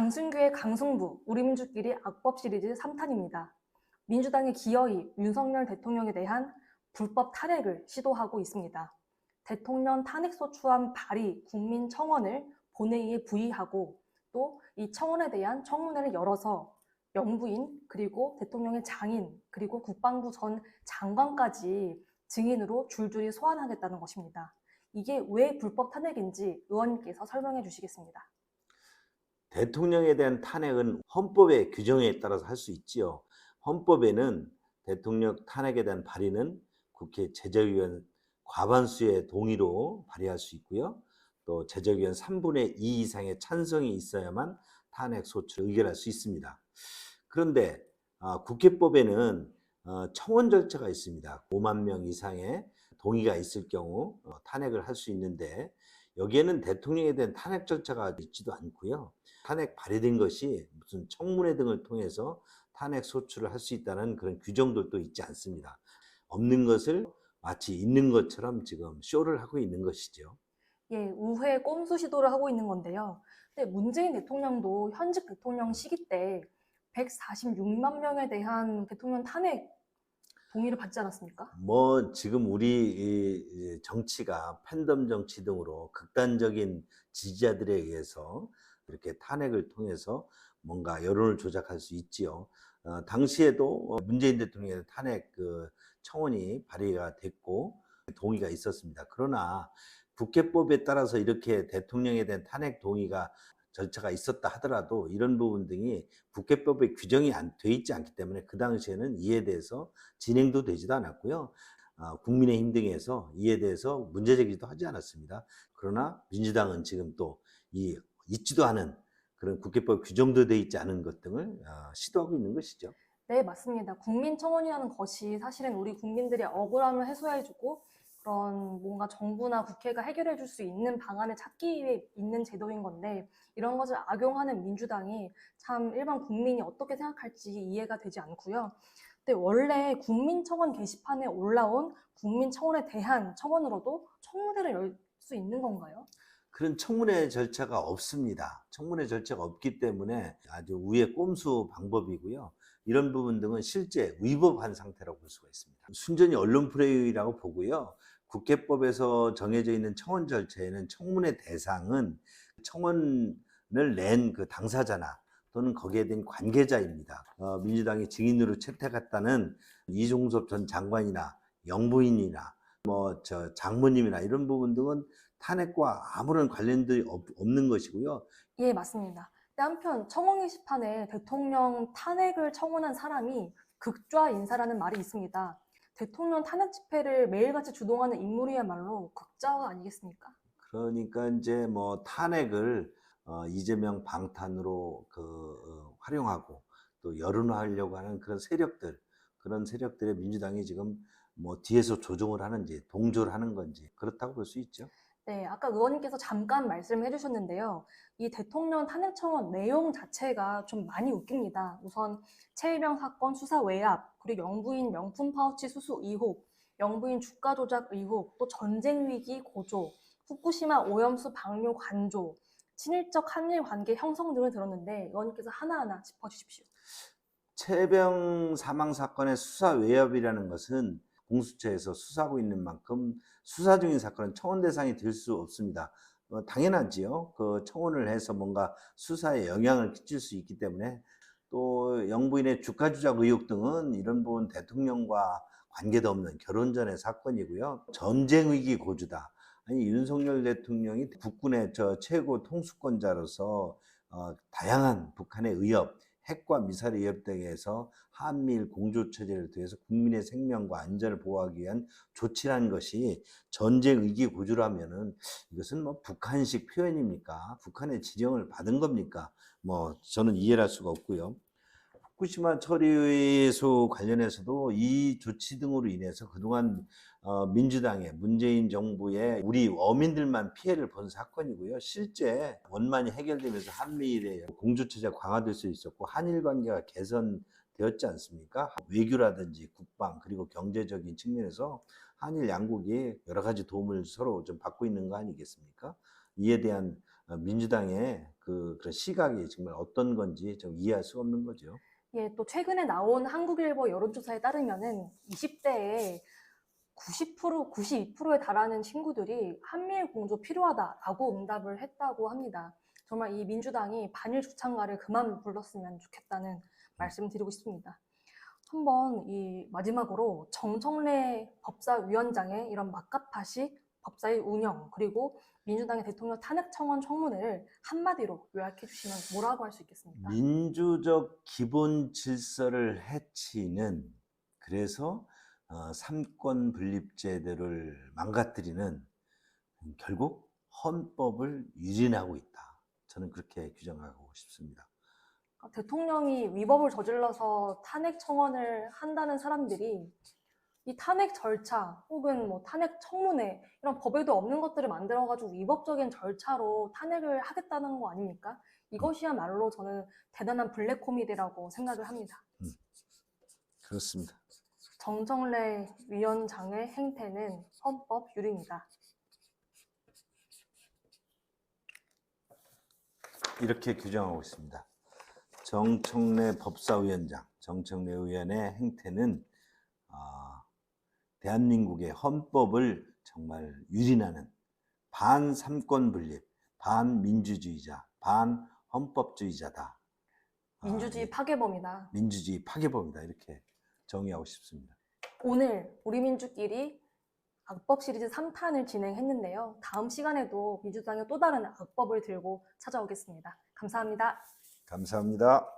강승규의 강승부, 우리 민주끼리 악법 시리즈 3탄입니다. 민주당이 기어이 윤석열 대통령에 대한 불법 탄핵을 시도하고 있습니다. 대통령 탄핵소추안 발의 국민청원을 본회의에 부의하고 또 이 청원에 대한 청문회를 열어서 영부인 그리고 대통령의 장인 그리고 국방부 전 장관까지 증인으로 줄줄이 소환하겠다는 것입니다. 이게 왜 불법 탄핵인지 의원님께서 설명해 주시겠습니다. 대통령에 대한 탄핵은 헌법의 규정에 따라서 할 수 있지요. 헌법에는 대통령 탄핵에 대한 발의는 국회 제적의원 과반수의 동의로 발의할 수 있고요. 또 제적의원 3분의 2 이상의 찬성이 있어야만 탄핵 소추를 의결할 수 있습니다. 그런데 국회법에는 청원 절차가 있습니다. 5만 명 이상의 동의가 있을 경우 탄핵을 할 수 있는데 여기에는 대통령에 대한 탄핵 절차가 있지도 않고요. 탄핵 발의된 것이 무슨 청문회 등을 통해서 탄핵 소추를 할 수 있다는 그런 규정들도 있지 않습니다. 없는 것을 마치 있는 것처럼 지금 쇼를 하고 있는 것이죠. 예, 우회 꼼수 시도를 하고 있는 건데요. 근데 문재인 대통령도 현직 대통령 시기 때 146만 명에 대한 대통령 탄핵 동의를 받지 않았습니까? 지금 우리 정치가 팬덤 정치 등으로 극단적인 지지자들에 의해서 이렇게 탄핵을 통해서 뭔가 여론을 조작할 수 있지요. 당시에도 문재인 대통령의 탄핵 청원이 발의가 됐고 동의가 있었습니다. 그러나 국회법에 따라서 이렇게 대통령에 대한 탄핵 동의가 절차가 있었다 하더라도 이런 부분 등이 국회법에 규정이 돼 있지 않기 때문에 그 당시에는 이에 대해서 진행도 되지도 않았고요. 국민의힘 등에서 이에 대해서 문제 제기도 하지 않았습니다. 그러나 민주당은 지금 또 있지도 않은 그런 국회법 규정도 돼 있지 않은 것 등을 시도하고 있는 것이죠. 네, 맞습니다. 국민청원이라는 것이 사실은 우리 국민들의 억울함을 해소해주고 그런 뭔가 정부나 국회가 해결해 줄 수 있는 방안을 찾기 위해 있는 제도인 건데 이런 것을 악용하는 민주당이 참 일반 국민이 어떻게 생각할지 이해가 되지 않고요. 근데 원래 국민청원 게시판에 올라온 국민청원에 대한 청원으로도 청문회를 열 수 있는 건가요? 그런 청문회 절차가 없습니다. 청문회 절차가 없기 때문에 아주 우회 꼼수 방법이고요. 이런 부분 등은 실제 위법한 상태라고 볼 수가 있습니다. 순전히 언론 플레이라고 보고요. 국회법에서 정해져 있는 청원 절차에는 청문회 대상은 청원을 낸 그 당사자나 또는 거기에 대한 관계자입니다. 민주당이 증인으로 채택했다는 이종섭 전 장관이나 영부인이나 장모님이나 이런 부분 등은 탄핵과 아무런 관련도 없는 것이고요. 예, 맞습니다. 근데 한편 청원 게시판에 대통령 탄핵을 청원한 사람이 극좌 인사라는 말이 있습니다. 대통령 탄핵 집회를 매일같이 주동하는 인물이야말로 극좌가 아니겠습니까? 그러니까 이제 탄핵을 이재명 방탄으로 활용하고 또 여론화하려고 하는 그런 세력들의 민주당이 지금 뒤에서 조종을 하는지 동조를 하는 건지 그렇다고 볼 수 있죠. 네, 아까 의원님께서 잠깐 말씀을 해주셨는데요. 이 대통령 탄핵 청원 내용 자체가 좀 많이 웃깁니다. 우선 최혜병 사건 수사 외압, 그리고 영부인 명품 파우치 수수 의혹, 영부인 주가 조작 의혹, 또 전쟁 위기 고조, 후쿠시마 오염수 방류 관조, 친일적 한일 관계 형성 등을 들었는데 의원님께서 하나하나 짚어주십시오. 최병 사망 사건의 수사 외압이라는 것은 공수처에서 수사하고 있는 만큼 수사 중인 사건은 청원 대상이 될 수 없습니다. 당연하지요. 그 청원을 해서 뭔가 수사에 영향을 끼칠 수 있기 때문에 또 영부인의 주가 조작 의혹 등은 이런 부분 대통령과 관계도 없는 결혼 전의 사건이고요. 전쟁 위기 고주다. 아니 윤석열 대통령이 국군의 최고 통수권자로서 다양한 북한의 위협, 핵과 미사일 위협 등에서 한미일 공조 체제를 통해서 국민의 생명과 안전을 보호하기 위한 조치라는 것이 전쟁 위기 구조라면은 이것은 북한식 표현입니까? 북한의 지령을 받은 겁니까? 저는 이해를 할 수가 없고요. 후쿠시마 처리수 관련해서도 이 조치 등으로 인해서 그동안 민주당의 문재인 정부의 우리 어민들만 피해를 본 사건이고요. 실제 원만히 해결되면서 한미일의 공조체제가 강화될 수 있었고 한일 관계가 개선되었지 않습니까? 외교라든지 국방 그리고 경제적인 측면에서 한일 양국이 여러 가지 도움을 서로 좀 받고 있는 거 아니겠습니까? 이에 대한 민주당의 그런 시각이 정말 어떤 건지 좀 이해할 수가 없는 거죠. 예, 또 최근에 나온 한국일보 여론조사에 따르면은 20대에 90%, 92%에 달하는 친구들이 한미일 공조 필요하다라고 응답을 했다고 합니다. 정말 이 민주당이 반일 주창가를 그만 불렀으면 좋겠다는 말씀 드리고 싶습니다. 한번 이 마지막으로 정청래 법사위원장의 이런 막가파식 법사위 운영 그리고 민주당의 대통령 탄핵 청원 청문회를 한마디로 요약해 주시면 뭐라고 할 수 있겠습니까? 민주적 기본 질서를 해치는, 그래서 삼권 분립제도를 망가뜨리는, 결국 헌법을 유린하고 있다. 저는 그렇게 규정하고 싶습니다. 대통령이 위법을 저질러서 탄핵 청원을 한다는 사람들이 이 탄핵 절차 혹은 뭐 탄핵 청문회 이런 법에도 없는 것들을 만들어가지고 위법적인 절차로 탄핵을 하겠다는 거 아닙니까? 이것이야말로 저는 대단한 블랙 코미디라고 생각을 합니다. 그렇습니다. 정청래 위원장의 행태는 헌법 유린이다. 이렇게 규정하고 있습니다. 정청래 법사위원장, 정청래 의원의 행태는 대한민국의 헌법을 정말 유린하는 반삼권 분립, 반민주주의자, 반헌법주의자다. 민주주의 파괴범이다. 민주주의 파괴범이다. 이렇게 정의하고 싶습니다. 오늘 우리 민주끼리 악법 시리즈 3탄을 진행했는데요. 다음 시간에도 민주당의 또 다른 악법을 들고 찾아오겠습니다. 감사합니다. 감사합니다.